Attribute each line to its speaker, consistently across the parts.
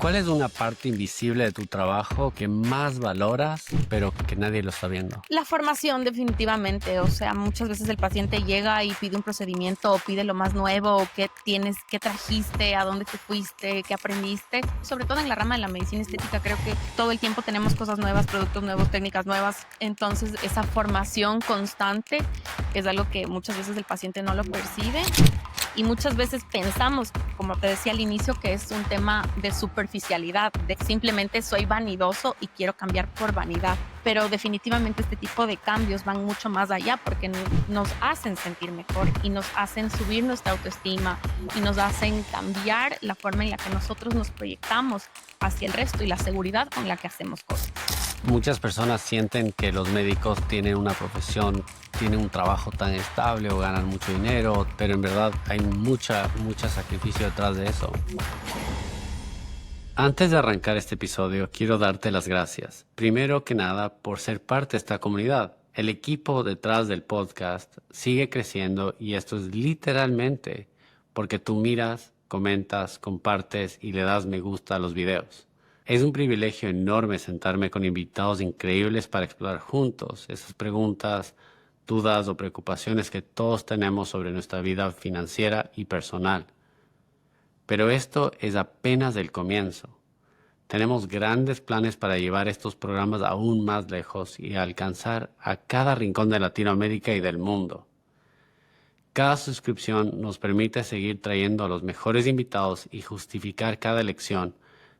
Speaker 1: ¿Cuál es una parte invisible de tu trabajo que más valoras, pero que nadie lo está viendo?
Speaker 2: La formación definitivamente, o sea, muchas veces el paciente llega y pide un procedimiento o pide lo más nuevo, o qué tienes, qué trajiste, a dónde te fuiste, qué aprendiste. Sobre todo en la rama de la medicina estética, creo que todo el tiempo tenemos cosas nuevas, productos nuevos, técnicas nuevas. Entonces, esa formación constante es algo que muchas veces el paciente no lo percibe. Y muchas veces pensamos, como te decía al inicio, que es un tema de superficialidad, de simplemente soy vanidoso y quiero cambiar por vanidad. Pero definitivamente este tipo de cambios van mucho más allá porque nos hacen sentir mejor y nos hacen subir nuestra autoestima y nos hacen cambiar la forma en la que nosotros nos proyectamos hacia el resto y la seguridad con la que hacemos cosas.
Speaker 1: Muchas personas sienten que los médicos tienen una profesión, tienen un trabajo tan estable o ganan mucho dinero, pero en verdad hay mucho sacrificio detrás de eso. Antes de arrancar este episodio, quiero darte las gracias. Primero que nada, por ser parte de esta comunidad. El equipo detrás del podcast sigue creciendo y esto es literalmente porque tú miras, comentas, compartes y le das me gusta a los videos. Es un privilegio enorme sentarme con invitados increíbles para explorar juntos esas preguntas, dudas o preocupaciones que todos tenemos sobre nuestra vida financiera y personal. Pero esto es apenas el comienzo. Tenemos grandes planes para llevar estos programas aún más lejos y alcanzar a cada rincón de Latinoamérica y del mundo. Cada suscripción nos permite seguir trayendo a los mejores invitados y justificar cada elección,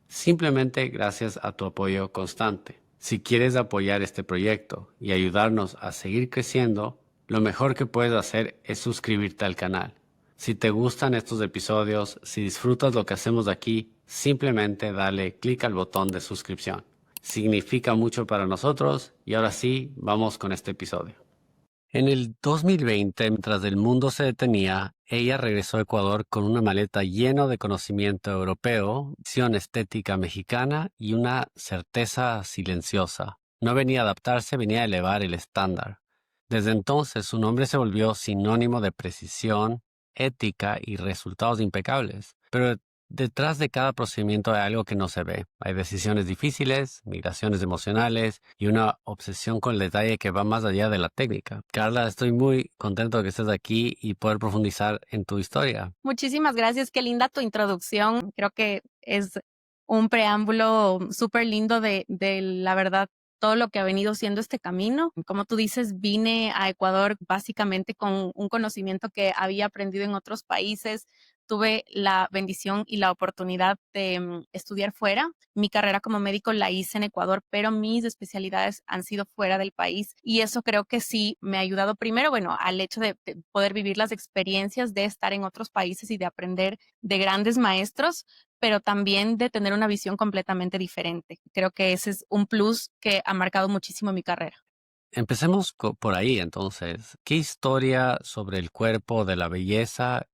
Speaker 1: simplemente gracias a tu apoyo constante. Si quieres apoyar este proyecto y ayudarnos a seguir creciendo, lo mejor que puedes hacer es suscribirte al canal. Si te gustan estos episodios, si disfrutas lo que hacemos aquí, simplemente dale clic al botón de suscripción. Significa mucho para nosotros y ahora sí, vamos con este episodio. En el 2020, mientras el mundo se detenía, ella regresó a Ecuador con una maleta llena de conocimiento europeo, visión estética mexicana y una certeza silenciosa. No venía a adaptarse, venía a elevar el estándar. Desde entonces, su nombre se volvió sinónimo de precisión, ética y resultados impecables. Pero detrás de cada procedimiento hay algo que no se ve. Hay decisiones difíciles, migraciones emocionales y una obsesión con el detalle que va más allá de la técnica. Carla, estoy muy contento de que estés aquí y poder profundizar en tu historia.
Speaker 2: Muchísimas gracias, qué linda tu introducción. Creo que es un preámbulo súper lindo de la verdad todo lo que ha venido siendo este camino. Como tú dices, vine a Ecuador básicamente con un conocimiento que había aprendido en otros países. Tuve la bendición y la oportunidad de estudiar fuera. Mi carrera como médico la hice en Ecuador, pero mis especialidades han sido fuera del país y eso creo que sí me ha ayudado primero, bueno, al hecho de poder vivir las experiencias de estar en otros países y de aprender de grandes maestros, pero también de tener una visión completamente diferente. Creo que ese es un plus que ha marcado muchísimo mi carrera.
Speaker 1: Empecemos por ahí entonces. ¿Qué historia sobre el cuerpo de la belleza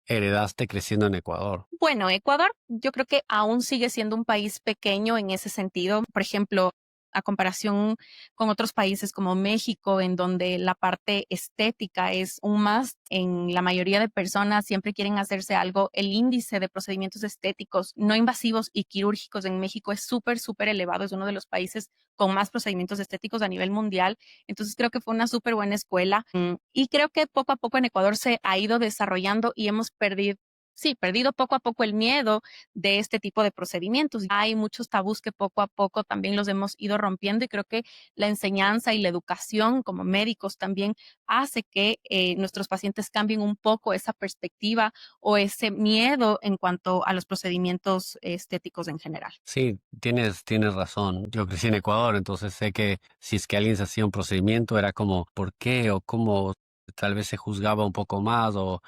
Speaker 1: heredaste creciendo en Ecuador?
Speaker 2: Bueno, Ecuador yo creo que aún sigue siendo un país pequeño en ese sentido. Por ejemplo, a comparación con otros países como México, en donde la parte estética es un must, en la mayoría de personas siempre quieren hacerse algo. El índice de procedimientos estéticos no invasivos y quirúrgicos en México es súper, súper elevado. Es uno de los países con más procedimientos estéticos a nivel mundial. Entonces creo que fue una súper buena escuela. Y creo que poco a poco en Ecuador se ha ido desarrollando y hemos perdido. Sí, perdido poco a poco el miedo de este tipo de procedimientos. Hay muchos tabús que poco a poco también los hemos ido rompiendo y creo que la enseñanza y la educación como médicos también hace que nuestros pacientes cambien un poco esa perspectiva o ese miedo en cuanto a los procedimientos estéticos en general.
Speaker 1: Sí, tienes razón. Yo crecí en Ecuador, entonces sé que si es que alguien se hacía un procedimiento era como, ¿por qué? O cómo tal vez se juzgaba un poco más o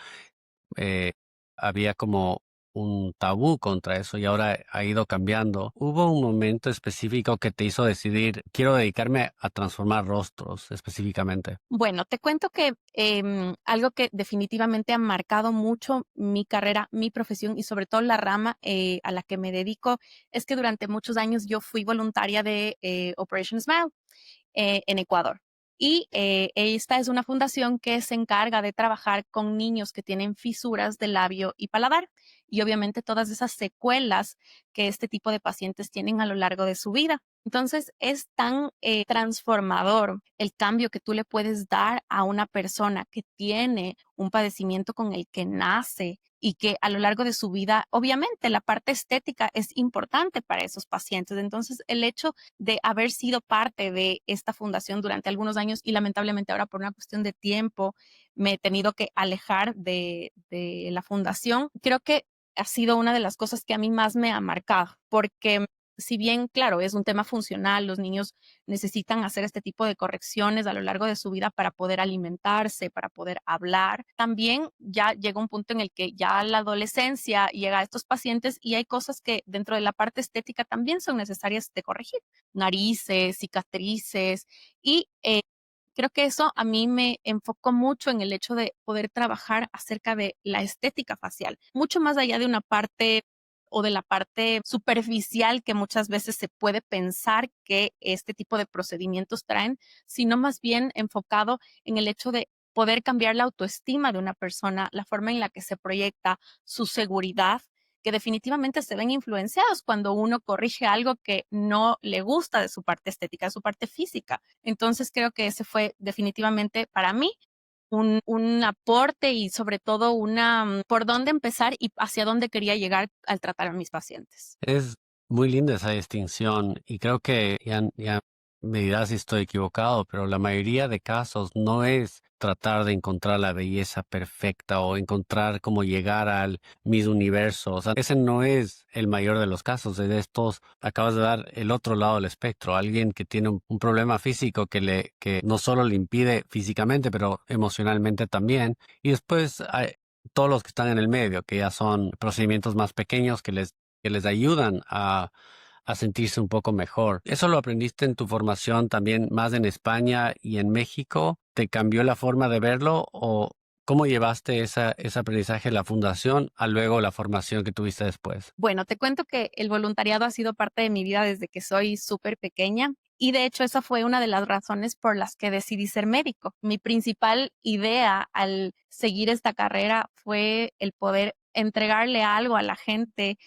Speaker 1: eh, había como un tabú contra eso y ahora ha ido cambiando. ¿Hubo un momento específico que te hizo decidir, quiero dedicarme a transformar rostros específicamente?
Speaker 2: Bueno, te cuento que algo que definitivamente ha marcado mucho mi carrera, mi profesión y sobre todo la rama a la que me dedico es que durante muchos años yo fui voluntaria de Operation Smile en Ecuador. Y esta es una fundación que se encarga de trabajar con niños que tienen fisuras de labio y paladar y obviamente todas esas secuelas que este tipo de pacientes tienen a lo largo de su vida. Entonces es tan transformador el cambio que tú le puedes dar a una persona que tiene un padecimiento con el que nace y que a lo largo de su vida, obviamente la parte estética es importante para esos pacientes. Entonces el hecho de haber sido parte de esta fundación durante algunos años y lamentablemente ahora por una cuestión de tiempo me he tenido que alejar de la fundación, creo que ha sido una de las cosas que a mí más me ha marcado, porque si bien, claro, es un tema funcional, los niños necesitan hacer este tipo de correcciones a lo largo de su vida para poder alimentarse, para poder hablar. También ya llega un punto en el que ya la adolescencia llega a estos pacientes y hay cosas que dentro de la parte estética también son necesarias de corregir, narices, cicatrices y creo que eso a mí me enfocó mucho en el hecho de poder trabajar acerca de la estética facial, mucho más allá de una parte o de la parte superficial que muchas veces se puede pensar que este tipo de procedimientos traen, sino más bien enfocado en el hecho de poder cambiar la autoestima de una persona, la forma en la que se proyecta, su seguridad, que definitivamente se ven influenciados cuando uno corrige algo que no le gusta de su parte estética, de su parte física. Entonces creo que ese fue definitivamente para mí un aporte y sobre todo por dónde empezar y hacia dónde quería llegar al tratar a mis pacientes.
Speaker 1: Es muy linda esa distinción y creo que ya me dirás si estoy equivocado, pero la mayoría de casos no es tratar de encontrar la belleza perfecta o encontrar cómo llegar al Miss Universo. O sea, ese no es el mayor de los casos. De estos, acabas de dar el otro lado del espectro. Alguien que tiene un problema físico que no solo le impide físicamente, pero emocionalmente también. Y después hay todos los que están en el medio, que ya son procedimientos más pequeños que les ayudan a sentirse un poco mejor. ¿Eso lo aprendiste en tu formación también más en España y en México? ¿Te cambió la forma de verlo o cómo llevaste ese aprendizaje de la fundación a luego la formación que tuviste después?
Speaker 2: Bueno, te cuento que el voluntariado ha sido parte de mi vida desde que soy súper pequeña. Y de hecho, esa fue una de las razones por las que decidí ser médico. Mi principal idea al seguir esta carrera fue el poder entregarle algo a la gente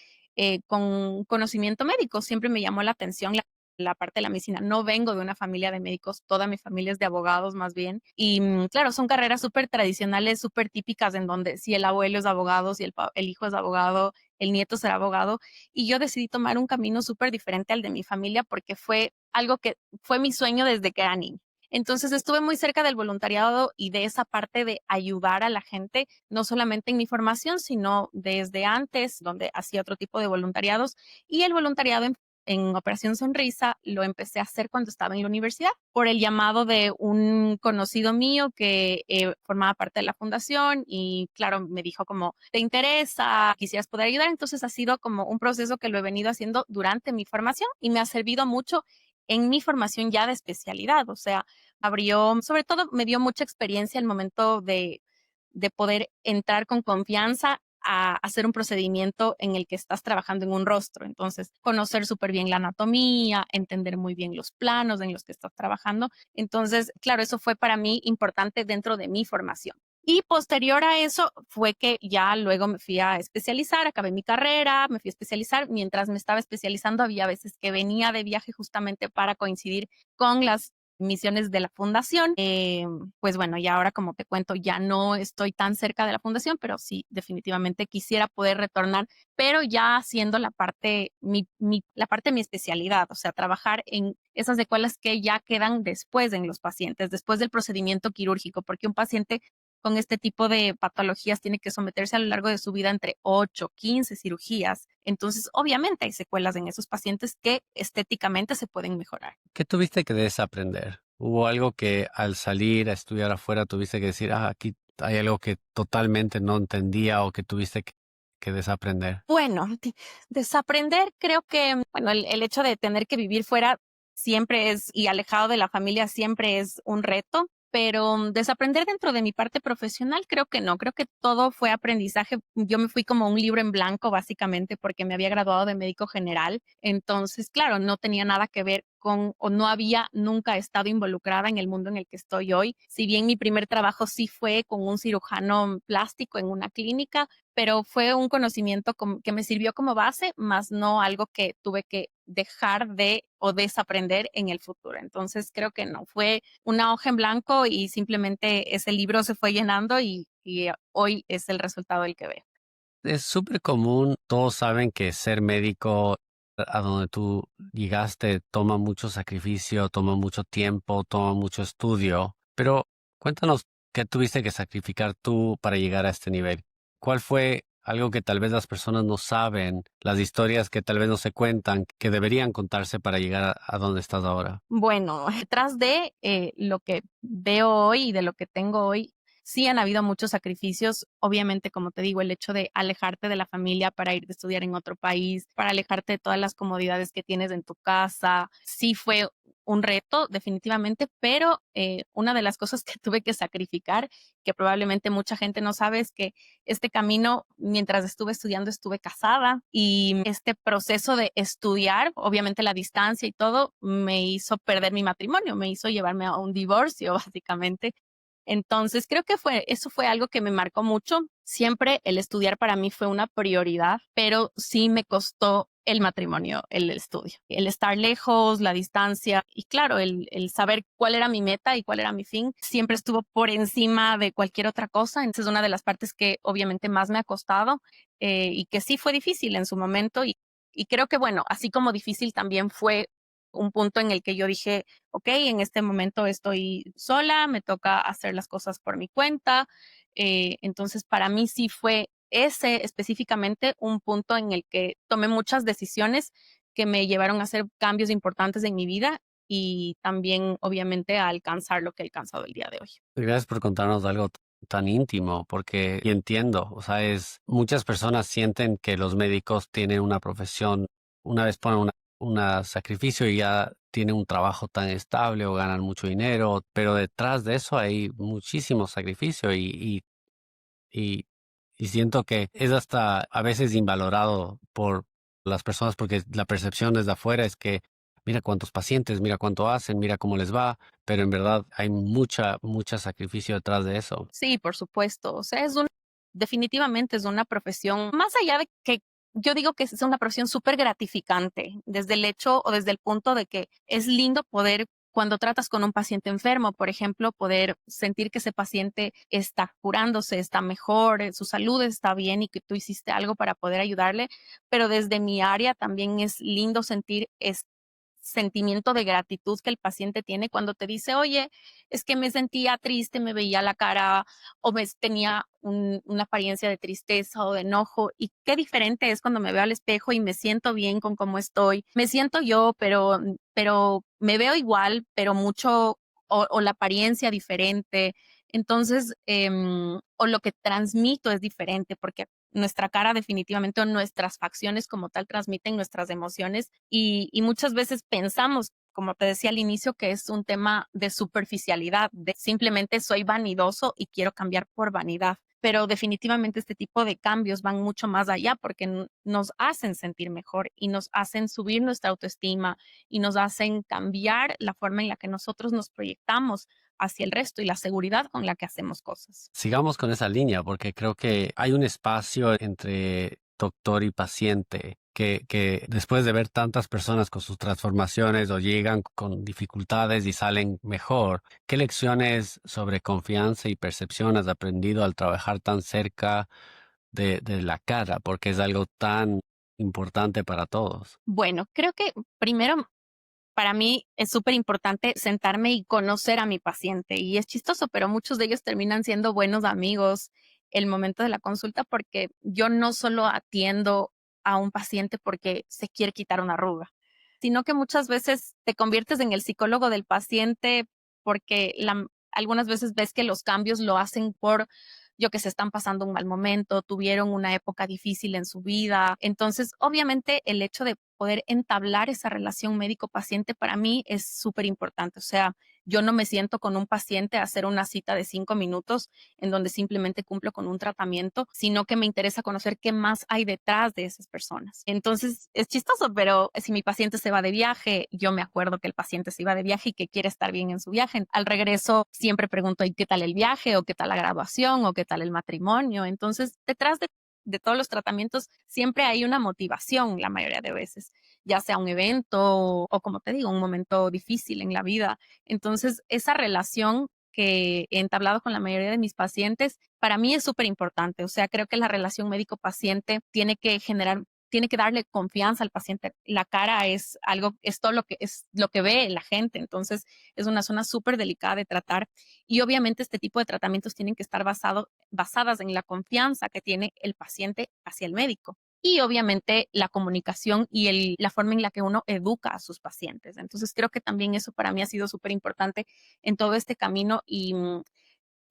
Speaker 2: con conocimiento médico. Siempre me llamó la atención la parte de la medicina. No vengo de una familia de médicos, toda mi familia es de abogados más bien. Y claro, son carreras súper tradicionales, súper típicas en donde si el abuelo es abogado, si el hijo es abogado, el nieto será abogado. Y yo decidí tomar un camino súper diferente al de mi familia porque fue algo que fue mi sueño desde que era niña. Entonces estuve muy cerca del voluntariado y de esa parte de ayudar a la gente, no solamente en mi formación, sino desde antes, donde hacía otro tipo de voluntariados. Y el voluntariado en Operación Sonrisa lo empecé a hacer cuando estaba en la universidad por el llamado de un conocido mío que formaba parte de la fundación y claro, me dijo como, ¿te interesa? ¿Quisieras poder ayudar? Entonces ha sido como un proceso que lo he venido haciendo durante mi formación y me ha servido mucho en mi formación ya de especialidad. O sea, sobre todo me dio mucha experiencia el momento de poder entrar con confianza a hacer un procedimiento en el que estás trabajando en un rostro. Entonces, conocer súper bien la anatomía, entender muy bien los planos en los que estás trabajando. Entonces, claro, eso fue para mí importante dentro de mi formación. Y posterior a eso fue que ya luego me fui a especializar, acabé mi carrera, me fui a especializar. Mientras me estaba especializando, había veces que venía de viaje justamente para coincidir con las misiones de la fundación. Pues bueno, y ahora como te cuento, ya no estoy tan cerca de la fundación, pero sí, definitivamente quisiera poder retornar, pero ya haciendo la parte de mi especialidad, o sea, trabajar en esas secuelas que ya quedan después en los pacientes, después del procedimiento quirúrgico, porque un paciente con este tipo de patologías tiene que someterse a lo largo de su vida entre 8, 15 cirugías. Entonces, obviamente hay secuelas en esos pacientes que estéticamente se pueden mejorar.
Speaker 1: ¿Qué tuviste que desaprender? ¿Hubo algo que al salir a estudiar afuera tuviste que decir, aquí hay algo que totalmente no entendía o que tuviste que desaprender?
Speaker 2: Bueno, desaprender, creo que, bueno, el hecho de tener que vivir fuera siempre es, y alejado de la familia siempre es un reto, pero desaprender dentro de mi parte profesional creo que no, creo que todo fue aprendizaje. Yo me fui como un libro en blanco básicamente porque me había graduado de médico general, entonces claro, no tenía nada que ver con o no había nunca estado involucrada en el mundo en el que estoy hoy. Si bien mi primer trabajo sí fue con un cirujano plástico en una clínica, pero fue un conocimiento que me sirvió como base, más no algo que tuve que dejar de o desaprender en el futuro. Entonces creo que no, fue una hoja en blanco y simplemente ese libro se fue llenando y hoy es el resultado del que veo.
Speaker 1: Es súper común, todos saben que ser médico a donde tú llegaste toma mucho sacrificio, toma mucho tiempo, toma mucho estudio, pero cuéntanos qué tuviste que sacrificar tú para llegar a este nivel. ¿Cuál fue algo que tal vez las personas no saben, las historias que tal vez no se cuentan, que deberían contarse para llegar a donde estás ahora?
Speaker 2: Bueno, detrás de lo que veo hoy y de lo que tengo hoy, sí han habido muchos sacrificios. Obviamente, como te digo, el hecho de alejarte de la familia para ir a estudiar en otro país, para alejarte de todas las comodidades que tienes en tu casa, sí fue un reto, definitivamente, pero una de las cosas que tuve que sacrificar, que probablemente mucha gente no sabe, es que este camino, mientras estuve estudiando, estuve casada y este proceso de estudiar, obviamente la distancia y todo, me hizo perder mi matrimonio, me hizo llevarme a un divorcio, básicamente. Entonces, creo que eso fue algo que me marcó mucho. Siempre el estudiar para mí fue una prioridad, pero sí me costó el matrimonio, el estudio, el estar lejos, la distancia y claro, el saber cuál era mi meta y cuál era mi fin, siempre estuvo por encima de cualquier otra cosa. Entonces, es una de las partes que obviamente más me ha costado y que sí fue difícil en su momento y creo que bueno, así como difícil también fue un punto en el que yo dije, ok, en este momento estoy sola, me toca hacer las cosas por mi cuenta. Entonces, para mí sí fue ese específicamente un punto en el que tomé muchas decisiones que me llevaron a hacer cambios importantes en mi vida y también, obviamente, a alcanzar lo que he alcanzado el día de hoy.
Speaker 1: Gracias por contarnos algo tan íntimo, porque y entiendo, o sea, muchas personas sienten que los médicos tienen una profesión, una vez ponen una sacrificio y ya tienen un trabajo tan estable o ganan mucho dinero, pero detrás de eso hay muchísimo sacrificio y, y siento que es hasta a veces invalorado por las personas porque la percepción desde afuera es que mira cuántos pacientes, mira cuánto hacen, mira cómo les va, pero en verdad hay mucha sacrificio detrás de eso.
Speaker 2: Sí, por supuesto. O sea, definitivamente es una profesión, más allá de que yo digo que es una profesión súper gratificante, desde el hecho o desde el punto de que es lindo poder, cuando tratas con un paciente enfermo, por ejemplo, poder sentir que ese paciente está curándose, está mejor, su salud está bien y que tú hiciste algo para poder ayudarle. Pero desde mi área también es lindo sentir sentimiento de gratitud que el paciente tiene cuando te dice, oye, es que me sentía triste, me veía la cara o tenía una apariencia de tristeza o de enojo. Y qué diferente es cuando me veo al espejo y me siento bien con cómo estoy. Me siento yo, pero me veo igual, pero mucho, o la apariencia diferente. Entonces, o lo que transmito es diferente, porque nuestra cara definitivamente o nuestras facciones como tal transmiten nuestras emociones y muchas veces pensamos, como te decía al inicio, que es un tema de superficialidad, de simplemente soy vanidoso y quiero cambiar por vanidad. Pero definitivamente este tipo de cambios van mucho más allá porque nos hacen sentir mejor y nos hacen subir nuestra autoestima y nos hacen cambiar la forma en la que nosotros nos proyectamos hacia el resto y la seguridad con la que hacemos cosas.
Speaker 1: Sigamos con esa línea porque creo que hay un espacio entre doctor y paciente que después de ver tantas personas con sus transformaciones o llegan con dificultades y salen mejor, ¿qué lecciones sobre confianza y percepción has aprendido al trabajar tan cerca de la cara? Porque es algo tan importante para todos.
Speaker 2: Bueno, creo que primero para mí es súper importante sentarme y conocer a mi paciente. Y es chistoso, pero muchos de ellos terminan siendo buenos amigos el momento de la consulta porque yo no solo atiendo a un paciente porque se quiere quitar una arruga, sino que muchas veces te conviertes en el psicólogo del paciente porque algunas veces ves que los cambios lo hacen por yo que se están pasando un mal momento, tuvieron una época difícil en su vida. Entonces, obviamente, el hecho de poder entablar esa relación médico-paciente para mí es súper importante. O sea, Yo no me siento con un paciente a hacer una cita de 5 minutos en donde simplemente cumplo con un tratamiento, sino que me interesa conocer qué más hay detrás de esas personas. Entonces, es chistoso, pero si mi paciente se va de viaje, yo me acuerdo que el paciente se iba de viaje y que quiere estar bien en su viaje. Al regreso, siempre pregunto, ¿y qué tal el viaje? ¿O qué tal la graduación? ¿O qué tal el matrimonio? Entonces, detrás de todos los tratamientos, siempre hay una motivación la mayoría de veces, ya sea un evento o, como te digo, un momento difícil en la vida. Entonces, esa relación que he entablado con la mayoría de mis pacientes, para mí es súper importante. O sea, creo que la relación médico-paciente tiene que darle confianza al paciente. La cara es algo, es lo que ve la gente. Entonces, es una zona súper delicada de tratar. Y obviamente este tipo de tratamientos tienen que estar basadas en la confianza que tiene el paciente hacia el médico. Y obviamente la comunicación y la forma en la que uno educa a sus pacientes. Entonces creo que también eso para mí ha sido súper importante en todo este camino y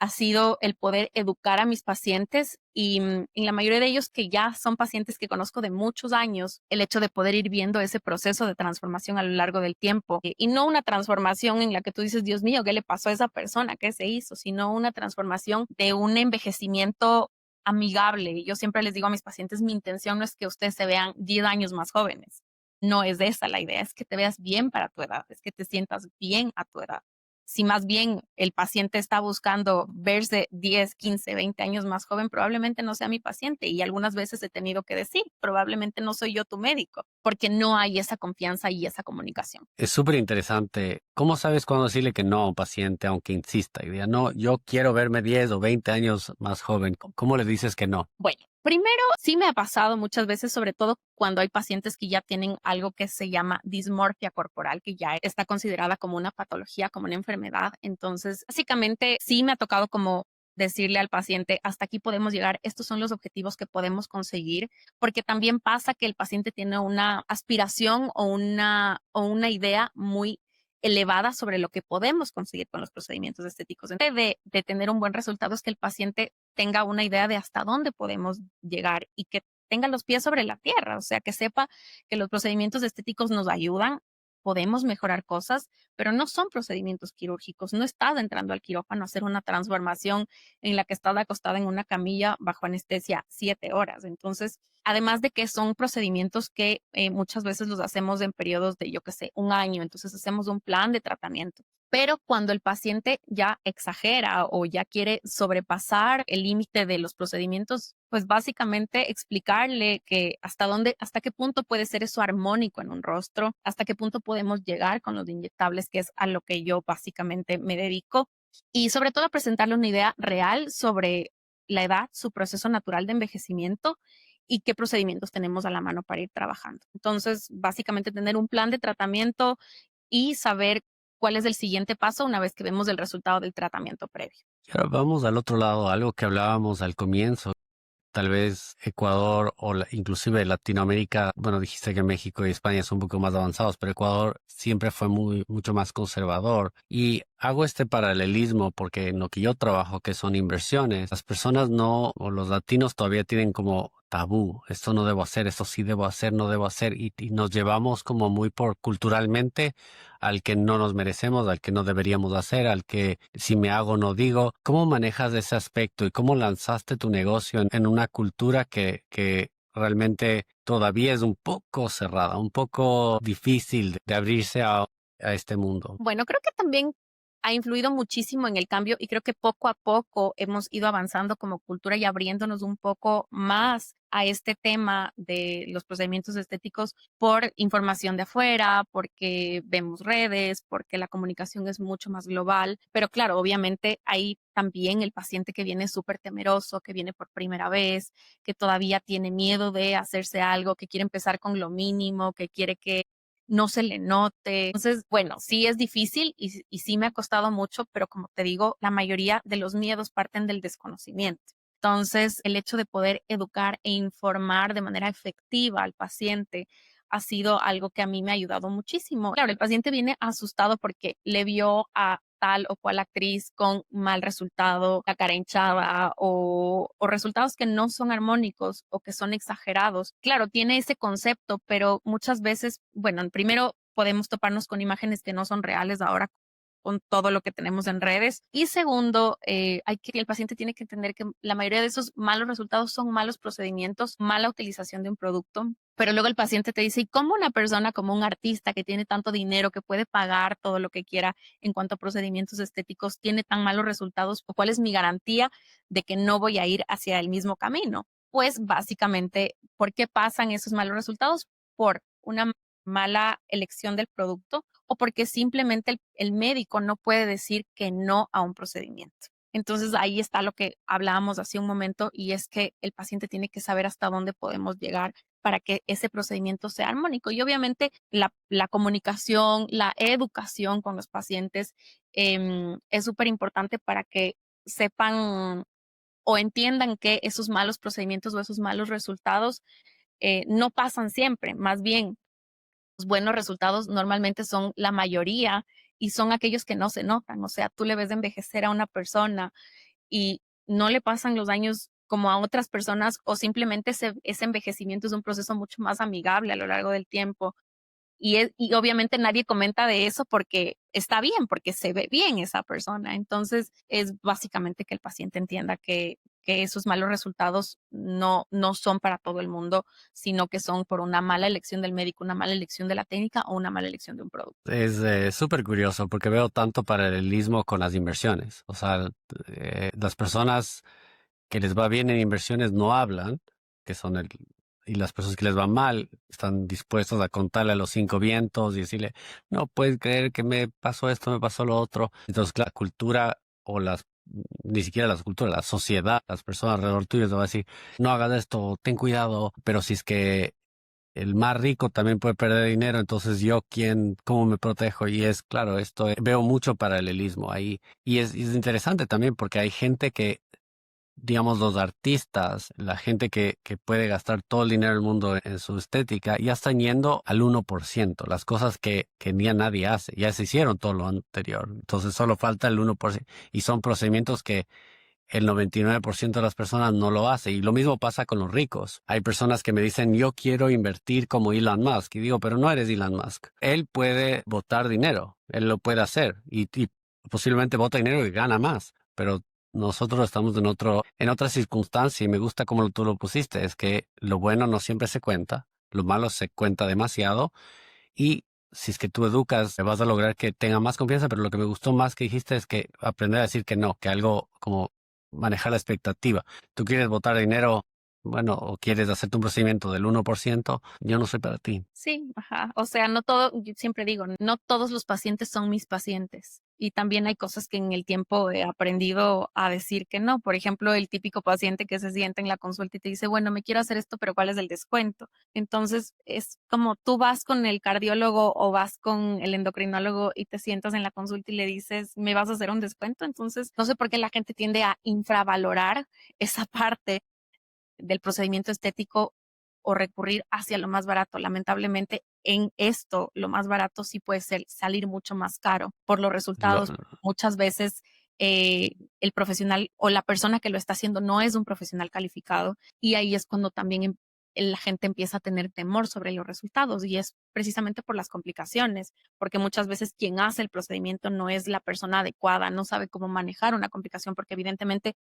Speaker 2: ha sido el poder educar a mis pacientes y en la mayoría de ellos que ya son pacientes que conozco de muchos años, el hecho de poder ir viendo ese proceso de transformación a lo largo del tiempo y no una transformación en la que tú dices, Dios mío, ¿qué le pasó a esa persona? ¿Qué se hizo? Sino una transformación de un envejecimiento amigable. Yo siempre les digo a mis pacientes, mi intención no es que ustedes se vean 10 años más jóvenes. No es esa la idea, es que te veas bien para tu edad, es que te sientas bien a tu edad. Si más bien el paciente está buscando verse 10, 15, 20 años más joven, probablemente no sea mi paciente. Y algunas veces he tenido que decir, probablemente no soy yo tu médico, porque no hay esa confianza y esa comunicación.
Speaker 1: Es súper interesante. ¿Cómo sabes cuándo decirle que no a un paciente aunque insista y diga, no, yo quiero verme 10 o 20 años más joven? ¿Cómo le dices que no?
Speaker 2: Bueno, primero sí me ha pasado muchas veces, sobre todo cuando hay pacientes que ya tienen algo que se llama dismorfia corporal, que ya está considerada como una patología, como una enfermedad. Entonces, básicamente sí me ha tocado como decirle al paciente, hasta aquí podemos llegar, estos son los objetivos que podemos conseguir, porque también pasa que el paciente tiene una aspiración o una idea muy elevada sobre lo que podemos conseguir con los procedimientos estéticos. De tener un buen resultado es que el paciente tenga una idea de hasta dónde podemos llegar y que tenga los pies sobre la tierra, o sea, que sepa que los procedimientos estéticos nos ayudan, podemos mejorar cosas, pero no son procedimientos quirúrgicos. No estás entrando al quirófano a hacer una transformación en la que estás acostada en una camilla bajo anestesia 7 horas. Entonces, además de que son procedimientos que muchas veces los hacemos en periodos de, yo qué sé, un año, entonces hacemos un plan de tratamiento. Pero cuando el paciente ya exagera o ya quiere sobrepasar el límite de los procedimientos, pues básicamente explicarle que hasta qué punto puede ser eso armónico en un rostro, hasta qué punto podemos llegar con los inyectables, que es a lo que yo básicamente me dedico, y sobre todo presentarle una idea real sobre la edad, su proceso natural de envejecimiento y qué procedimientos tenemos a la mano para ir trabajando. Entonces, básicamente tener un plan de tratamiento y saber cuál es el siguiente paso una vez que vemos el resultado del tratamiento previo.
Speaker 1: Y ahora vamos al otro lado, algo que hablábamos al comienzo. Tal vez Ecuador o inclusive Latinoamérica, bueno, dijiste que México y España son un poco más avanzados, pero Ecuador siempre fue mucho más conservador. Y hago este paralelismo porque en lo que yo trabajo, que son inversiones, las personas no, o los latinos todavía tienen como tabú, esto no debo hacer, esto sí debo hacer, no debo hacer, y nos llevamos como muy por culturalmente al que no nos merecemos, al que no deberíamos hacer, al que si me hago no digo. ¿Cómo manejas ese aspecto y cómo lanzaste tu negocio en una cultura que realmente todavía es un poco cerrada, un poco difícil de abrirse a este mundo?
Speaker 2: Bueno, creo que también ha influido muchísimo en el cambio y creo que poco a poco hemos ido avanzando como cultura y abriéndonos un poco más a este tema de los procedimientos estéticos por información de afuera, porque vemos redes, porque la comunicación es mucho más global. Pero claro, obviamente hay también el paciente que viene súper temeroso, que viene por primera vez, que todavía tiene miedo de hacerse algo, que quiere empezar con lo mínimo, que quiere que no se le note. Entonces, bueno, sí es difícil y sí me ha costado mucho, pero como te digo, la mayoría de los miedos parten del desconocimiento. Entonces, el hecho de poder educar e informar de manera efectiva al paciente ha sido algo que a mí me ha ayudado muchísimo. Claro, el paciente viene asustado porque le vio a tal o cual actriz con mal resultado, la cara hinchada o resultados que no son armónicos o que son exagerados. Claro, tiene ese concepto, pero muchas veces, bueno, primero podemos toparnos con imágenes que no son reales ahora con todo lo que tenemos en redes. Y segundo, el paciente tiene que entender que la mayoría de esos malos resultados son malos procedimientos, mala utilización de un producto. Pero luego el paciente te dice, ¿y cómo una persona como un artista que tiene tanto dinero, que puede pagar todo lo que quiera en cuanto a procedimientos estéticos, tiene tan malos resultados? ¿O cuál es mi garantía de que no voy a ir hacia el mismo camino? Pues básicamente, ¿por qué pasan esos malos resultados? Por una mala elección del producto o porque simplemente el médico no puede decir que no a un procedimiento. Entonces ahí está lo que hablábamos hace un momento, y es que el paciente tiene que saber hasta dónde podemos llegar para que ese procedimiento sea armónico. Y obviamente la comunicación, la educación con los pacientes es súper importante para que sepan o entiendan que esos malos procedimientos o esos malos resultados no pasan siempre. Más bien, los buenos resultados normalmente son la mayoría y son aquellos que no se notan. O sea, tú le ves de envejecer a una persona y no le pasan los años como a otras personas, o simplemente ese envejecimiento es un proceso mucho más amigable a lo largo del tiempo. Y obviamente nadie comenta de eso porque está bien, porque se ve bien esa persona. Entonces, es básicamente que el paciente entienda que esos malos resultados no son para todo el mundo, sino que son por una mala elección del médico, una mala elección de la técnica o una mala elección de un producto.
Speaker 1: Es súper curioso porque veo tanto paralelismo con las inversiones. O sea, las personas que les va bien en inversiones no hablan, que son y las personas que les va mal están dispuestos a contarle a los cinco vientos y decirle, no puedes creer que me pasó esto, me pasó lo otro. Entonces, la cultura o ni siquiera la cultura, la sociedad, las personas alrededor tuyo te van a decir, no hagas esto, ten cuidado, pero si es que el más rico también puede perder dinero, entonces cómo me protejo? Y es claro, veo mucho paralelismo ahí. Y es interesante también porque hay gente que, digamos, los artistas, la gente que puede gastar todo el dinero del mundo en su estética, ya están yendo al 1%, las cosas que ni a nadie hace, ya se hicieron todo lo anterior, entonces solo falta el 1%, y son procedimientos que el 99% de las personas no lo hace. Y lo mismo pasa con los ricos. Hay personas que me dicen, yo quiero invertir como Elon Musk. Y digo, pero no eres Elon Musk. Él puede botar dinero, él lo puede hacer y posiblemente bota dinero y gana más. Pero nosotros estamos en otra circunstancia, y me gusta como tú lo pusiste, es que lo bueno no siempre se cuenta, lo malo se cuenta demasiado, y si es que tú educas, vas a lograr que tenga más confianza. Pero lo que me gustó más que dijiste es que aprender a decir que no, que algo como manejar la expectativa. Tú quieres botar dinero, bueno, o quieres hacerte un procedimiento del 1%, yo no soy para ti.
Speaker 2: Sí, ajá. O sea, no todo, yo siempre digo, no todos los pacientes son mis pacientes. Y también hay cosas que en el tiempo he aprendido a decir que no. Por ejemplo, el típico paciente que se sienta en la consulta y te dice, bueno, me quiero hacer esto, pero ¿cuál es el descuento? Entonces, es como tú vas con el cardiólogo o vas con el endocrinólogo y te sientas en la consulta y le dices, ¿me vas a hacer un descuento? Entonces, no sé por qué la gente tiende a infravalorar esa parte del procedimiento estético o recurrir hacia lo más barato. Lamentablemente, en esto, lo más barato sí puede ser salir mucho más caro por los
Speaker 1: Lo-
Speaker 2: resultados. Muchas veces el profesional o la persona que lo está haciendo no es un profesional calificado, y ahí es cuando también la gente empieza a tener temor sobre los resultados, y es precisamente por las complicaciones, porque muchas veces quien hace el procedimiento no es la persona adecuada, no sabe cómo manejar una complicación, porque evidentemente,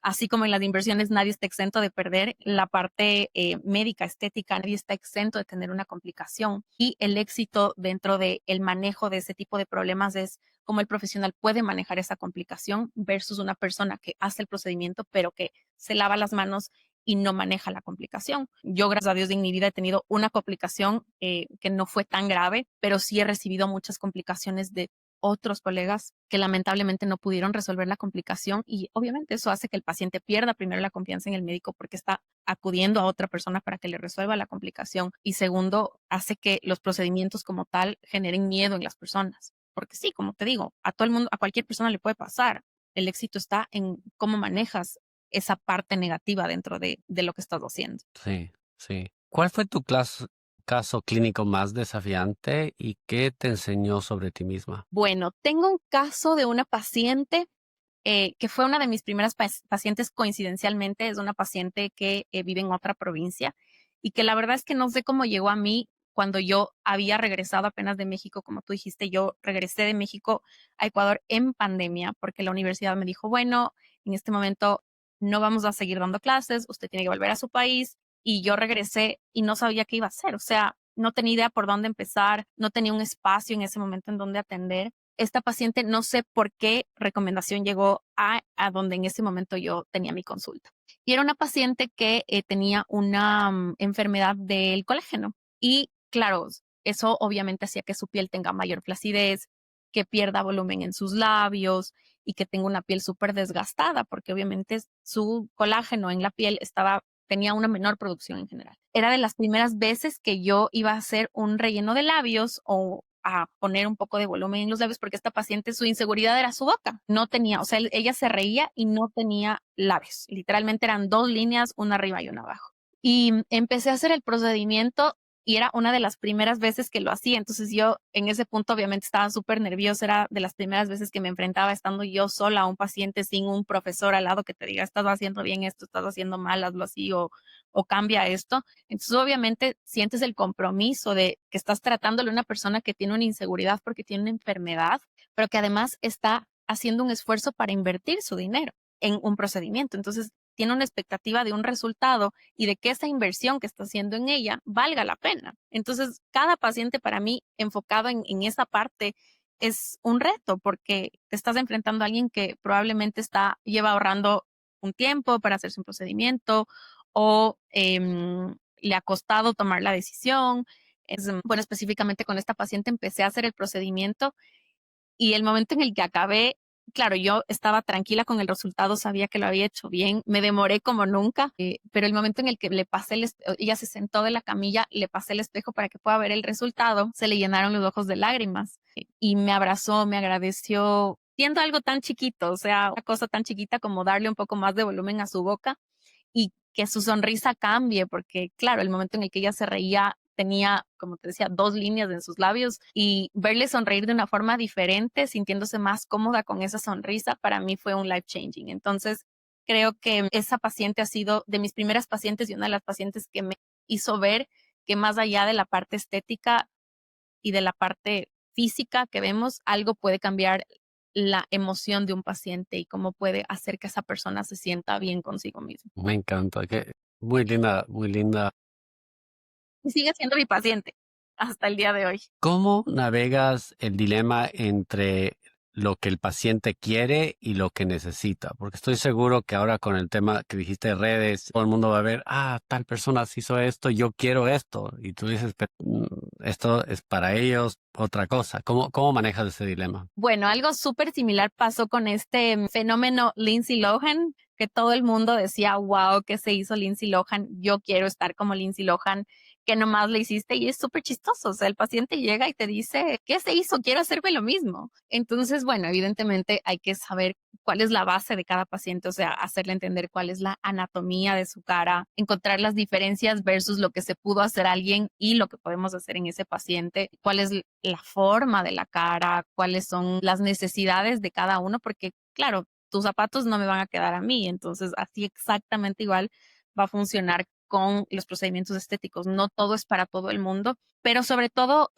Speaker 2: así como en las inversiones nadie está exento de perder, la parte médica, estética, nadie está exento de tener una complicación. Y el éxito dentro del manejo de ese tipo de problemas es cómo el profesional puede manejar esa complicación versus una persona que hace el procedimiento, pero que se lava las manos y no maneja la complicación. Yo, gracias a Dios, en mi vida he tenido una complicación que no fue tan grave, pero sí he recibido muchas complicaciones de otros colegas que lamentablemente no pudieron resolver la complicación, y obviamente eso hace que el paciente pierda primero la confianza en el médico porque está acudiendo a otra persona para que le resuelva la complicación, y segundo, hace que los procedimientos como tal generen miedo en las personas. Porque sí, como te digo, a todo el mundo, a cualquier persona le puede pasar. El éxito está en cómo manejas esa parte negativa dentro de lo que estás haciendo.
Speaker 1: sí, sí. ¿Cuál fue tu caso clínico más desafiante y qué te enseñó sobre ti misma?
Speaker 2: Bueno, tengo un caso de una paciente que fue una de mis primeras pacientes coincidencialmente. Es una paciente que vive en otra provincia y que la verdad es que no sé cómo llegó a mí. cuando yo había regresado apenas de México, como tú dijiste, yo regresé de México a Ecuador en pandemia, porque la universidad me dijo, bueno, en este momento no vamos a seguir dando clases, usted tiene que volver a su país, y yo regresé y no sabía qué iba a hacer, o sea, no tenía idea por dónde empezar, no tenía un espacio en ese momento en donde atender. Esta paciente, no sé por qué recomendación llegó a donde en ese momento yo tenía mi consulta. Y era una paciente que tenía una enfermedad del colágeno. Y claro, eso obviamente hacía que su piel tenga mayor flacidez, que pierda volumen en sus labios y que tenga una piel súper desgastada, porque obviamente su colágeno en la piel tenía una menor producción en general. Era de las primeras veces que yo iba a hacer un relleno de labios o a poner un poco de volumen en los labios, porque esta paciente, su inseguridad era su boca. No tenía, o sea, ella se reía y no tenía labios. Literalmente eran dos líneas, una arriba y una abajo. Y empecé a hacer el procedimiento y era una de las primeras veces que lo hacía. Entonces yo en ese punto obviamente estaba súper nerviosa. Era de las primeras veces que me enfrentaba estando yo sola a un paciente sin un profesor al lado que te diga, estás haciendo bien esto, estás haciendo mal, hazlo así o cambia esto. Entonces, obviamente, sientes el compromiso de que estás tratándole a una persona que tiene una inseguridad porque tiene una enfermedad, pero que además está haciendo un esfuerzo para invertir su dinero en un procedimiento. Entonces, tiene una expectativa de un resultado y de que esa inversión que está haciendo en ella valga la pena. Entonces, cada paciente para mí enfocado en esa parte es un reto porque te estás enfrentando a alguien que probablemente lleva ahorrando un tiempo para hacerse un procedimiento o le ha costado tomar la decisión. Bueno, específicamente con esta paciente empecé a hacer el procedimiento y el momento en el que acabé, claro, yo estaba tranquila con el resultado, sabía que lo había hecho bien, me demoré como nunca, pero el momento en el que le pasé ella se sentó de la camilla, le pasé el espejo para que pueda ver el resultado, se le llenaron los ojos de lágrimas y me abrazó, me agradeció, siendo algo tan chiquito, o sea, una cosa tan chiquita como darle un poco más de volumen a su boca y que su sonrisa cambie, porque claro, el momento en el que ella se reía tenía, como te decía, dos líneas en sus labios y verle sonreír de una forma diferente, sintiéndose más cómoda con esa sonrisa, para mí fue un life changing. Entonces, creo que esa paciente ha sido de mis primeras pacientes y una de las pacientes que me hizo ver que más allá de la parte estética y de la parte física que vemos, algo puede cambiar la emoción de un paciente y cómo puede hacer que esa persona se sienta bien consigo mismo.
Speaker 1: Me encanta, que muy linda, muy linda.
Speaker 2: Y sigue siendo mi paciente hasta el día de hoy.
Speaker 1: ¿Cómo navegas el dilema entre lo que el paciente quiere y lo que necesita? Porque estoy seguro que ahora con el tema que dijiste de redes, todo el mundo va a ver, tal persona se hizo esto, yo quiero esto. Y tú dices, esto es para ellos otra cosa. ¿Cómo manejas ese dilema?
Speaker 2: Bueno, algo súper similar pasó con este fenómeno Lindsay Lohan, que todo el mundo decía, wow, ¿qué se hizo Lindsay Lohan? Yo quiero estar como Lindsay Lohan, que nomás le hiciste y es súper chistoso. O sea, el paciente llega y te dice, ¿qué se hizo? Quiero hacerme lo mismo. Entonces, bueno, evidentemente hay que saber cuál es la base de cada paciente, o sea, hacerle entender cuál es la anatomía de su cara, encontrar las diferencias versus lo que se pudo hacer a alguien y lo que podemos hacer en ese paciente, cuál es la forma de la cara, cuáles son las necesidades de cada uno, porque claro, tus zapatos no me van a quedar a mí, entonces así exactamente igual va a funcionar con los procedimientos estéticos. No todo es para todo el mundo, pero sobre todo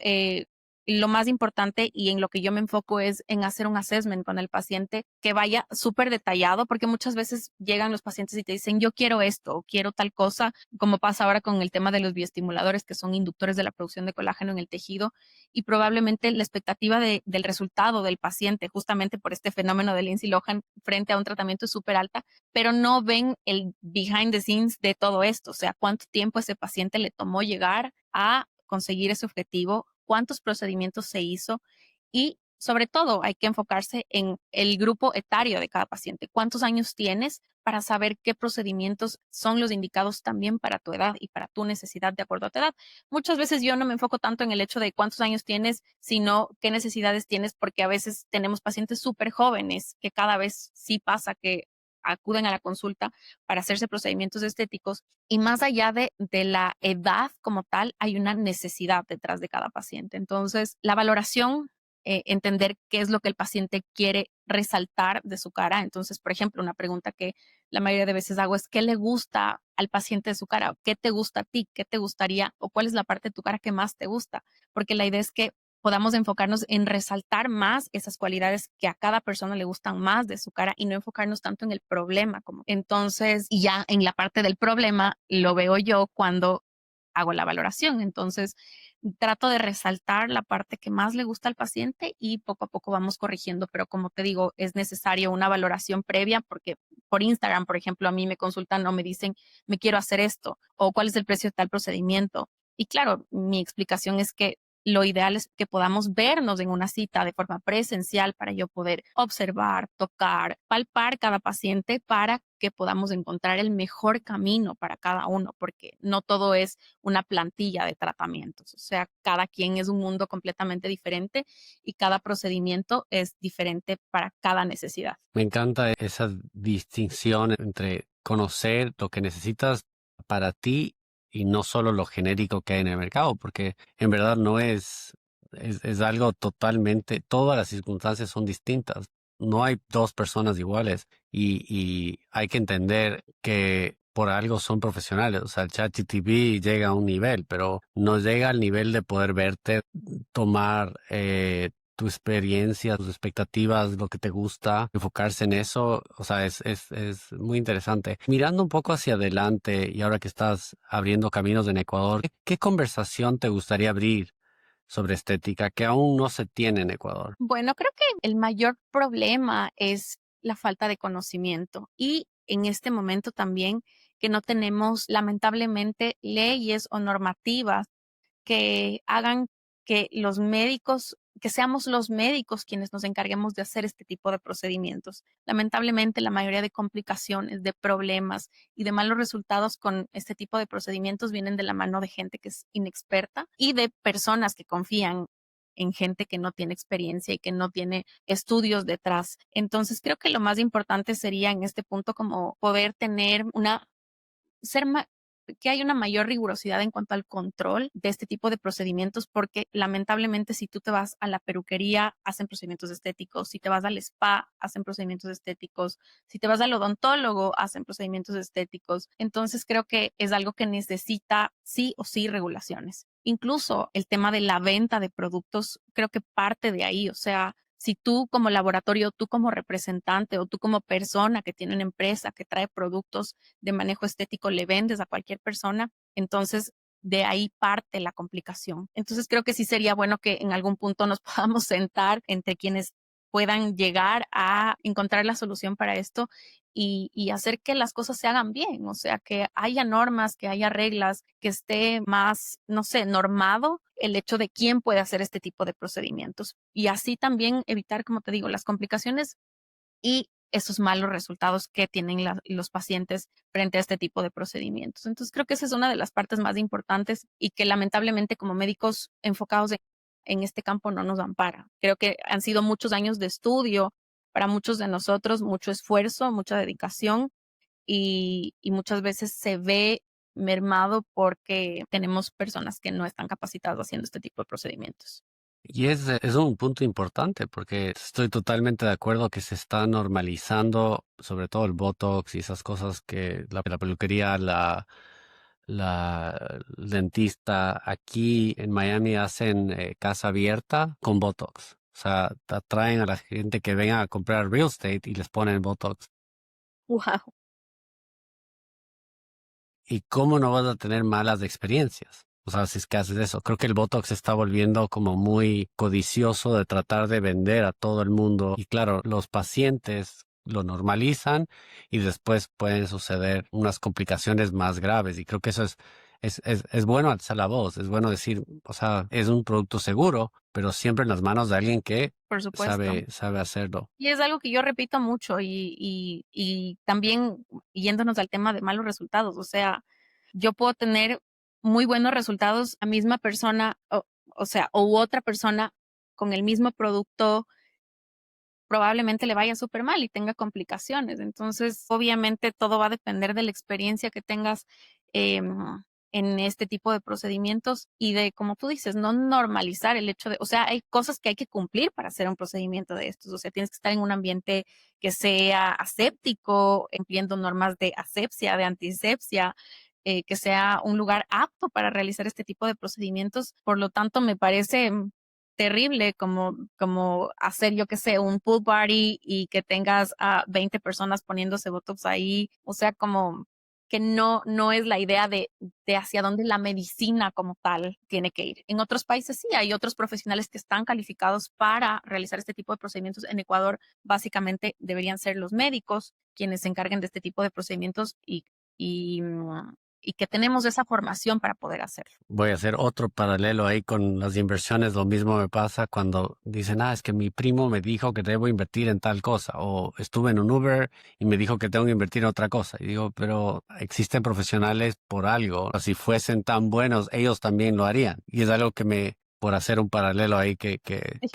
Speaker 2: lo más importante y en lo que yo me enfoco es en hacer un assessment con el paciente que vaya súper detallado, porque muchas veces llegan los pacientes y te dicen, yo quiero esto o quiero tal cosa, como pasa ahora con el tema de los bioestimuladores, que son inductores de la producción de colágeno en el tejido, y probablemente la expectativa del resultado del paciente, justamente por este fenómeno de Lindsay Lohan frente a un tratamiento es súper alta, pero no ven el behind the scenes de todo esto, o sea, cuánto tiempo ese paciente le tomó llegar a conseguir ese objetivo, cuántos procedimientos se hizo y sobre todo hay que enfocarse en el grupo etario de cada paciente. ¿Cuántos años tienes para saber qué procedimientos son los indicados también para tu edad y para tu necesidad de acuerdo a tu edad? Muchas veces yo no me enfoco tanto en el hecho de cuántos años tienes, sino qué necesidades tienes, porque a veces tenemos pacientes súper jóvenes que cada vez sí pasa que acuden a la consulta para hacerse procedimientos estéticos y más allá de la edad como tal, hay una necesidad detrás de cada paciente. Entonces, la valoración entender qué es lo que el paciente quiere resaltar de su cara. Entonces, por ejemplo, una pregunta que la mayoría de veces hago es, ¿qué le gusta al paciente de su cara? ¿Qué te gusta a ti? ¿Qué te gustaría? ¿O cuál es la parte de tu cara que más te gusta? Porque la idea es que podamos enfocarnos en resaltar más esas cualidades que a cada persona le gustan más de su cara y no enfocarnos tanto en el problema. Como. Entonces, y ya en la parte del problema lo veo yo cuando hago la valoración. Entonces, trato de resaltar la parte que más le gusta al paciente y poco a poco vamos corrigiendo, pero como te digo, es necesario una valoración previa porque por Instagram, por ejemplo, a mí me consultan o me dicen, me quiero hacer esto o cuál es el precio de tal procedimiento. Y claro, mi explicación es que lo ideal es que podamos vernos en una cita de forma presencial para yo poder observar, tocar, palpar cada paciente para que podamos encontrar el mejor camino para cada uno, porque no todo es una plantilla de tratamientos. O sea, cada quien es un mundo completamente diferente y cada procedimiento es diferente para cada necesidad.
Speaker 1: Me encanta esa distinción entre conocer lo que necesitas para ti y no solo lo genérico que hay en el mercado, porque en verdad no es algo totalmente, todas las circunstancias son distintas. No hay dos personas iguales y hay que entender que por algo son profesionales. O sea, el ChatGPT llega a un nivel, pero no llega al nivel de poder verte tomar tu experiencia, tus expectativas, lo que te gusta, enfocarse en eso, o sea, es muy interesante. Mirando un poco hacia adelante y ahora que estás abriendo caminos en Ecuador, ¿qué conversación te gustaría abrir sobre estética que aún no se tiene en Ecuador?
Speaker 2: Bueno, creo que el mayor problema es la falta de conocimiento y en este momento también que no tenemos lamentablemente leyes o normativas que hagan que los médicos, que seamos los médicos quienes nos encarguemos de hacer este tipo de procedimientos. Lamentablemente, la mayoría de complicaciones, de problemas y de malos resultados con este tipo de procedimientos vienen de la mano de gente que es inexperta y de personas que confían en gente que no tiene experiencia y que no tiene estudios detrás. Entonces, creo que lo más importante sería en este punto como poder tener una ser ma que hay una mayor rigurosidad en cuanto al control de este tipo de procedimientos, porque lamentablemente si tú te vas a la peluquería, hacen procedimientos estéticos, si te vas al spa, hacen procedimientos estéticos, si te vas al odontólogo, hacen procedimientos estéticos. Entonces creo que es algo que necesita sí o sí regulaciones. Incluso el tema de la venta de productos, creo que parte de ahí, o sea, si tú como laboratorio, tú como representante o tú como persona que tiene una empresa que trae productos de manejo estético le vendes a cualquier persona, entonces de ahí parte la complicación. Entonces creo que sí sería bueno que en algún punto nos podamos sentar entre quienes puedan llegar a encontrar la solución para esto y hacer que las cosas se hagan bien, o sea, que haya normas, que haya reglas, que esté más, no sé, normado el hecho de quién puede hacer este tipo de procedimientos y así también evitar, como te digo, las complicaciones y esos malos resultados que tienen los pacientes frente a este tipo de procedimientos. Entonces, creo que esa es una de las partes más importantes y que lamentablemente como médicos enfocados en este campo no nos ampara. Creo que han sido muchos años de estudio para muchos de nosotros, mucho esfuerzo, mucha dedicación y muchas veces se ve mermado porque tenemos personas que no están capacitadas haciendo este tipo de procedimientos.
Speaker 1: Y es un punto importante porque estoy totalmente de acuerdo que se está normalizando, sobre todo el Botox y esas cosas que la peluquería, el dentista aquí en Miami hacen casa abierta con Botox. O sea, atraen a la gente que venga a comprar real estate y les ponen Botox.
Speaker 2: Wow.
Speaker 1: ¿Y cómo no vas a tener malas experiencias? O sea, si es que haces eso. Creo que el Botox se está volviendo como muy codicioso de tratar de vender a todo el mundo. Y claro, los pacientes lo normalizan y después pueden suceder unas complicaciones más graves. Y creo que eso es bueno alzar la voz, es bueno decir, o sea, es un producto seguro, pero siempre en las manos de alguien que
Speaker 2: Por supuesto.
Speaker 1: sabe hacerlo.
Speaker 2: Y es algo que yo repito mucho y también yéndonos al tema de malos resultados, o sea, yo puedo tener muy buenos resultados a misma persona, o sea, u otra persona con el mismo producto probablemente le vaya súper mal y tenga complicaciones. Entonces, obviamente todo va a depender de la experiencia que tengas en este tipo de procedimientos y de, como tú dices, no normalizar el hecho de, o sea, hay cosas que hay que cumplir para hacer un procedimiento de estos, o sea, tienes que estar en un ambiente que sea aséptico, cumpliendo normas de asepsia, de antisepsia, que sea un lugar apto para realizar este tipo de procedimientos. Por lo tanto, me parece terrible como hacer, yo qué sé, un pool party y que tengas a 20 personas poniéndose Botox ahí. O sea, como que no es la idea de hacia dónde la medicina como tal tiene que ir. En otros países sí, hay otros profesionales que están calificados para realizar este tipo de procedimientos. En Ecuador, básicamente, deberían ser los médicos quienes se encarguen de este tipo de procedimientos y, y que tenemos esa formación para poder hacerlo.
Speaker 1: Voy a hacer otro paralelo ahí con las inversiones. Lo mismo me pasa cuando dicen, es que mi primo me dijo que debo invertir en tal cosa, o estuve en un Uber y me dijo que tengo que invertir en otra cosa. Y digo, pero existen profesionales por algo. Si fuesen tan buenos, ellos también lo harían. Y es algo por hacer un paralelo ahí que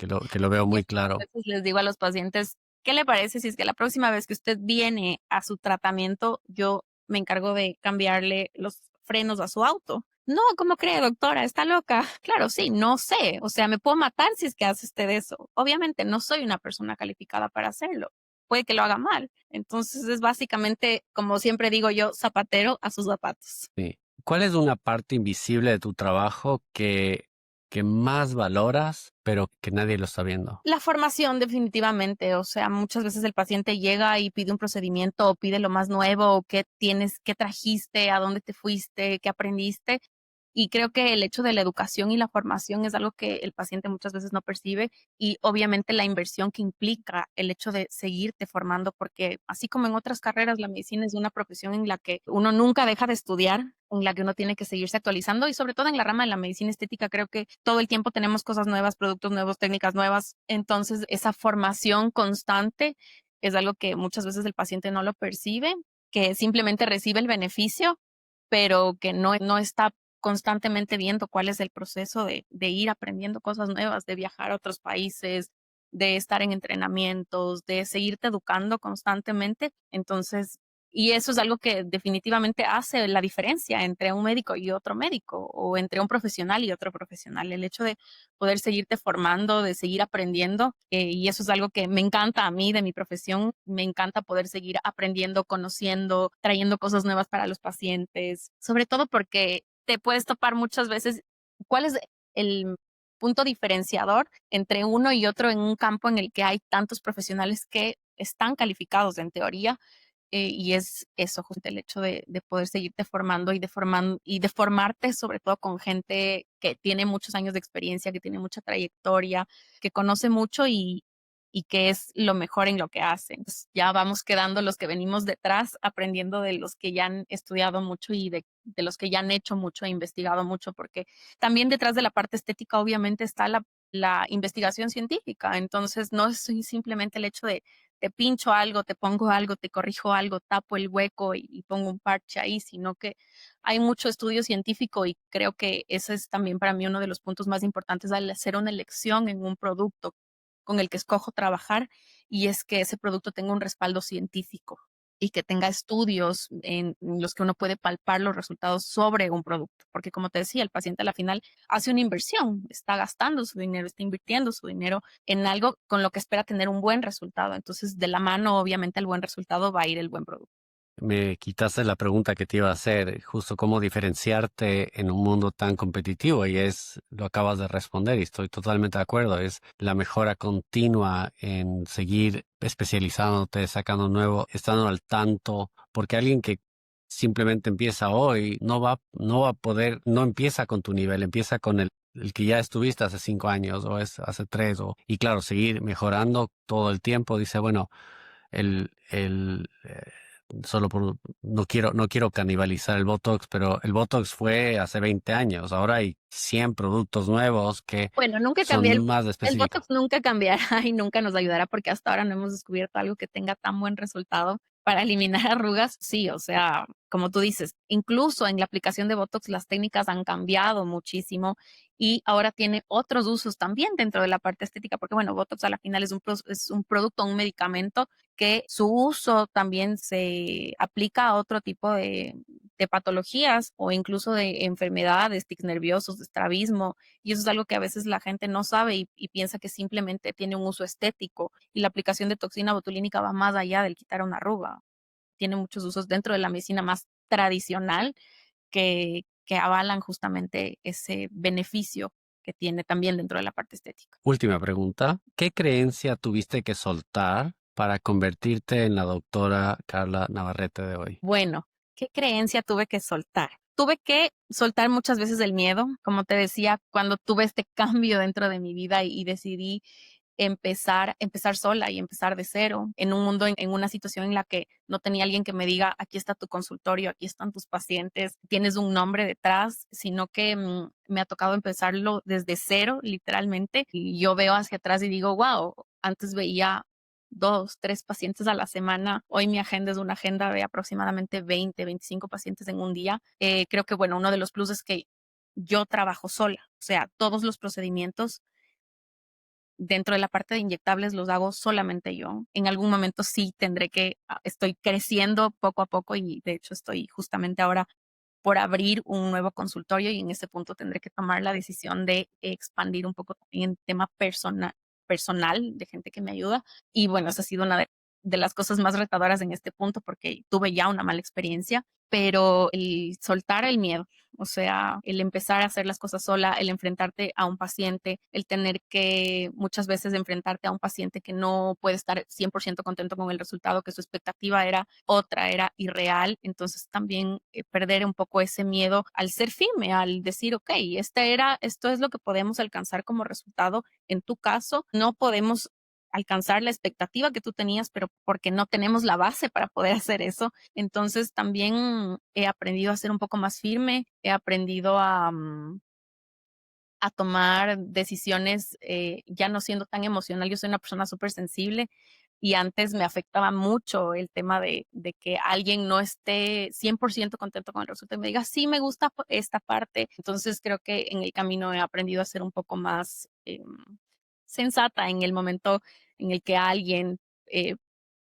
Speaker 1: lo veo
Speaker 2: Y
Speaker 1: muy
Speaker 2: a
Speaker 1: claro.
Speaker 2: veces les digo a los pacientes, ¿qué le parece si es que la próxima vez que usted viene a su tratamiento, yo me encargo de cambiarle los frenos a su auto? No, ¿cómo cree, doctora? ¿Está loca? Claro, sí, no sé. O sea, me puedo matar si es que hace usted eso. Obviamente no soy una persona calificada para hacerlo. Puede que lo haga mal. Entonces es básicamente, como siempre digo yo, zapatero a sus zapatos.
Speaker 1: Sí. ¿Cuál es una parte invisible de tu trabajo que más valoras, pero que nadie lo está viendo?
Speaker 2: La formación, definitivamente. O sea, muchas veces el paciente llega y pide un procedimiento o pide lo más nuevo, qué tienes, qué trajiste, a dónde te fuiste, qué aprendiste. Y creo que el hecho de la educación y la formación es algo que el paciente muchas veces no percibe y obviamente la inversión que implica el hecho de seguirte formando, porque así como en otras carreras, la medicina es una profesión en la que uno nunca deja de estudiar, en la que uno tiene que seguirse actualizando y sobre todo en la rama de la medicina estética creo que todo el tiempo tenemos cosas nuevas, productos nuevos, técnicas nuevas. Entonces, esa formación constante es algo que muchas veces el paciente no lo percibe, que simplemente recibe el beneficio, pero que no está constantemente viendo cuál es el proceso de ir aprendiendo cosas nuevas, de viajar a otros países, de estar en entrenamientos, de seguirte educando constantemente. Entonces, y eso es algo que definitivamente hace la diferencia entre un médico y otro médico, o entre un profesional y otro profesional. El hecho de poder seguirte formando, de seguir aprendiendo, y eso es algo que me encanta a mí de mi profesión. Me encanta poder seguir aprendiendo, conociendo, trayendo cosas nuevas para los pacientes, sobre todo porque te puedes topar muchas veces cuál es el punto diferenciador entre uno y otro en un campo en el que hay tantos profesionales que están calificados en teoría, y es eso, justo el hecho de poder seguirte formando y de formarte sobre todo con gente que tiene muchos años de experiencia, que tiene mucha trayectoria, que conoce mucho y que es lo mejor en lo que hace. Entonces, ya vamos quedando los que venimos detrás, aprendiendo de los que ya han estudiado mucho y de los que ya han hecho mucho e investigado mucho, porque también detrás de la parte estética obviamente está la investigación científica. Entonces, no es simplemente el hecho de te pincho algo, te pongo algo, te corrijo algo, tapo el hueco y pongo un parche ahí, sino que hay mucho estudio científico y creo que ese es también para mí uno de los puntos más importantes al hacer una elección en un producto con el que escojo trabajar, y es que ese producto tenga un respaldo científico y que tenga estudios en los que uno puede palpar los resultados sobre un producto. Porque como te decía, el paciente a la final hace una inversión, está gastando su dinero, está invirtiendo su dinero en algo con lo que espera tener un buen resultado. Entonces, de la mano, obviamente, al buen resultado va a ir el buen producto.
Speaker 1: Me quitaste la pregunta que te iba a hacer, justo cómo diferenciarte en un mundo tan competitivo y lo acabas de responder y estoy totalmente de acuerdo, es la mejora continua en seguir especializándote, sacando nuevo, estando al tanto, porque alguien que simplemente empieza hoy no va a poder, no empieza con tu nivel, empieza con el que ya estuviste hace 5 años o hace 3 y claro, seguir mejorando todo el tiempo, dice, bueno, solo no quiero canibalizar el Botox, pero el Botox fue hace 20 años. Ahora hay 100 productos nuevos que
Speaker 2: Bueno, nunca cambié
Speaker 1: son más
Speaker 2: el
Speaker 1: específicos.
Speaker 2: Botox nunca cambiará y nunca nos ayudará porque hasta ahora no hemos descubierto algo que tenga tan buen resultado para eliminar arrugas. Sí, o sea, como tú dices, incluso en la aplicación de Botox las técnicas han cambiado muchísimo y ahora tiene otros usos también dentro de la parte estética, porque bueno, Botox a la final es un producto, un medicamento que su uso también se aplica a otro tipo de patologías o incluso de enfermedades, tics nerviosos, de estrabismo, y eso es algo que a veces la gente no sabe y piensa que simplemente tiene un uso estético, y la aplicación de toxina botulínica va más allá del quitar una arruga. Tiene muchos usos dentro de la medicina más tradicional que avalan justamente ese beneficio que tiene también dentro de la parte estética.
Speaker 1: Última pregunta. ¿Qué creencia tuviste que soltar para convertirte en la doctora Carla Navarrete de hoy?
Speaker 2: Bueno, ¿qué creencia tuve que soltar? Tuve que soltar muchas veces el miedo, como te decía, cuando tuve este cambio dentro de mi vida y decidí empezar sola y empezar de cero en un mundo, en una situación en la que no tenía alguien que me diga, aquí está tu consultorio, aquí están tus pacientes, tienes un nombre detrás, sino que me ha tocado empezarlo desde cero, literalmente. Y yo veo hacia atrás y digo, wow, antes veía 2, 3 pacientes a la semana. Hoy mi agenda es una agenda de aproximadamente 20, 25 pacientes en un día. Creo que, bueno, uno de los pluses es que yo trabajo sola, o sea, todos los procedimientos dentro de la parte de inyectables los hago solamente yo. En algún momento sí tendré que, estoy creciendo poco a poco y de hecho estoy justamente ahora por abrir un nuevo consultorio y en ese punto tendré que tomar la decisión de expandir un poco también el tema personal de gente que me ayuda. Y bueno, esa ha sido una de las cosas más retadoras en este punto porque tuve ya una mala experiencia, pero el soltar el miedo, o sea, el empezar a hacer las cosas sola, el enfrentarte a un paciente, el tener que muchas veces enfrentarte a un paciente que no puede estar 100% contento con el resultado, que su expectativa era otra, era irreal. Entonces también perder un poco ese miedo al ser firme, al decir, ok, esto es lo que podemos alcanzar como resultado. En tu caso, no podemos alcanzar la expectativa que tú tenías, pero porque no tenemos la base para poder hacer eso. Entonces también he aprendido a ser un poco más firme, he aprendido a tomar decisiones ya no siendo tan emocional. Yo soy una persona súper sensible y antes me afectaba mucho el tema de que alguien no esté 100% contento con el resultado y me diga, sí, me gusta esta parte. Entonces creo que en el camino he aprendido a ser un poco más sensata en el momento en el que alguien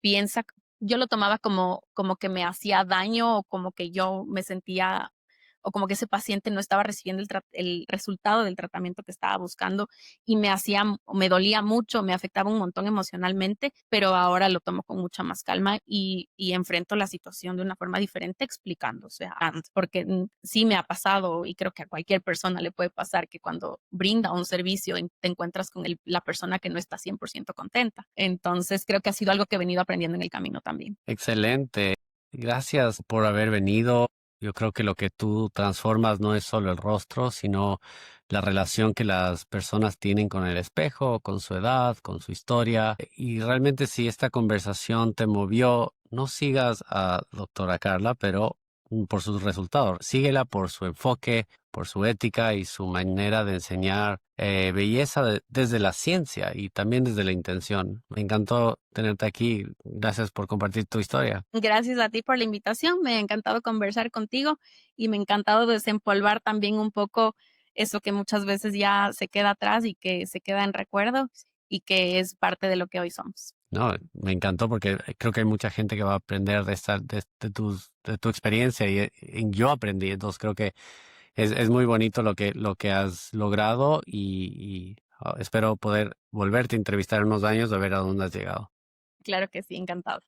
Speaker 2: piensa, yo lo tomaba como que me hacía daño o como que yo me sentía o como que ese paciente no estaba recibiendo el resultado del tratamiento que estaba buscando y me dolía mucho, me afectaba un montón emocionalmente, pero ahora lo tomo con mucha más calma y enfrento la situación de una forma diferente explicando, o sea, porque sí me ha pasado y creo que a cualquier persona le puede pasar que cuando brinda un servicio te encuentras con la persona que no está 100% contenta. Entonces creo que ha sido algo que he venido aprendiendo en el camino también.
Speaker 1: Excelente. Gracias por haber venido. Yo creo que lo que tú transformas no es solo el rostro, sino la relación que las personas tienen con el espejo, con su edad, con su historia. Y realmente si esta conversación te movió, no sigas a doctora Carla, pero por sus resultados. Síguela por su enfoque, por su ética y su manera de enseñar belleza desde la ciencia y también desde la intención. Me encantó tenerte aquí. Gracias por compartir tu historia.
Speaker 2: Gracias a ti por la invitación. Me ha encantado conversar contigo y me ha encantado desempolvar también un poco eso que muchas veces ya se queda atrás y que se queda en recuerdo y que es parte de lo que hoy somos.
Speaker 1: No, me encantó porque creo que hay mucha gente que va a aprender de tu experiencia y yo aprendí. Entonces creo que es muy bonito lo que has logrado y espero poder volverte a entrevistar en unos años a ver a dónde has llegado.
Speaker 2: Claro que sí, encantado.